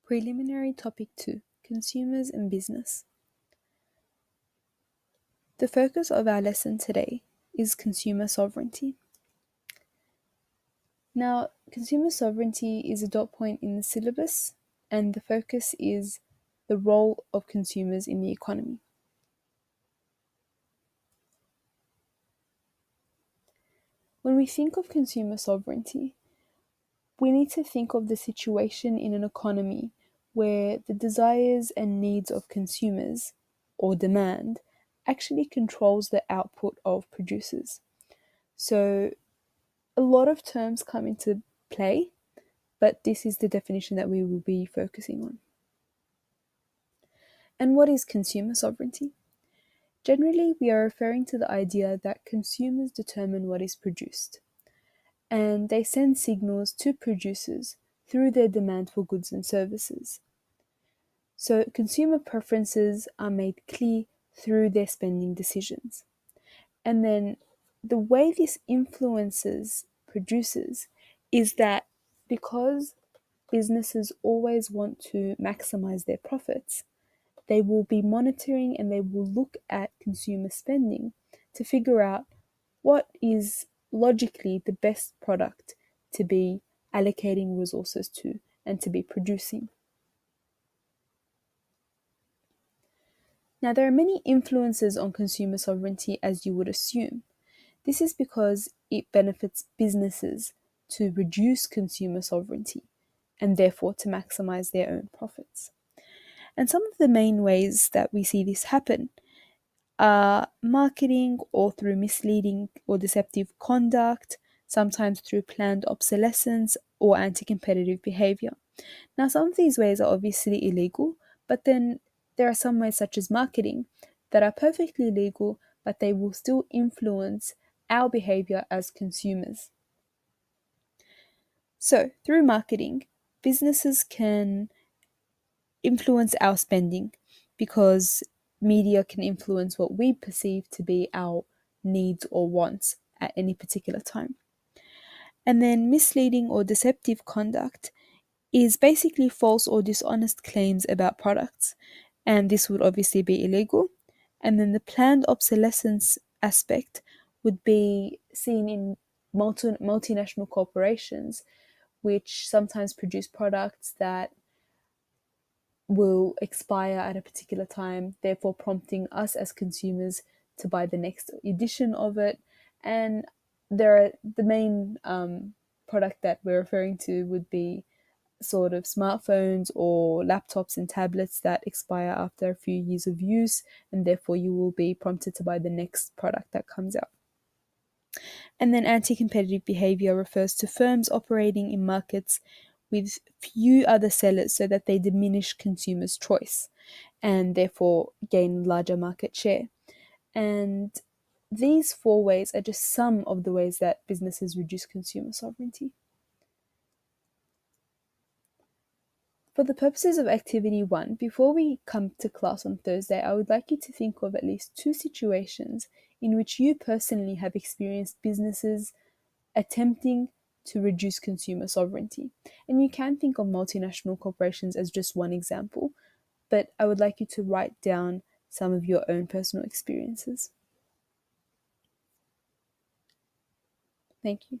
Preliminary Topic 2: Consumers and Business. The focus of our lesson today is consumer sovereignty. Now, consumer sovereignty is a dot point in the syllabus, and the focus is the role of consumers in the economy. When we think of consumer sovereignty, we need to think of the situation in an economy where the desires and needs of consumers, or demand, actually controls the output of producers. So a lot of terms come into play, but this is the definition that we will be focusing on. And what is consumer sovereignty? Generally, we are referring to the idea that consumers determine what is produced, and they send signals to producers through their demand for goods and services. So consumer preferences are made clear through their spending decisions. And then the way this influences producers is that because businesses always want to maximize their profits, they will be monitoring and they will look at consumer spending to figure out what is logically the best product to be allocating resources to and to be producing. Now, there are many influences on consumer sovereignty, as you would assume. This is because it benefits businesses to reduce consumer sovereignty and therefore to maximize their own profits. And some of the main ways that we see this happen are marketing or through misleading or deceptive conduct, sometimes through planned obsolescence or anti-competitive behavior. Now, some of these ways are obviously illegal, but then there are some ways, such as marketing, that are perfectly legal, but they will still influence our behavior as consumers. So, through marketing, businesses can influence our spending because media can influence what we perceive to be our needs or wants at any particular time. And then misleading or deceptive conduct is basically false or dishonest claims about products, and this would obviously be illegal. And then the planned obsolescence aspect would be seen in multinational corporations, which sometimes produce products that will expire at a particular time, therefore prompting us as consumers to buy the next edition of it. And the main product that we're referring to would be sort of smartphones or laptops and tablets that expire after a few years of use, and therefore you will be prompted to buy the next product that comes out. And then anti-competitive behavior refers to firms operating in markets with few other sellers so that they diminish consumers' choice and therefore gain larger market share. And these four ways are just some of the ways that businesses reduce consumer sovereignty. For the purposes of Activity 1, before we come to class on Thursday, I would like you to think of at least 2 situations in which you personally have experienced businesses attempting to reduce consumer sovereignty. And you can think of multinational corporations as just one example, but I would like you to write down some of your own personal experiences. Thank you.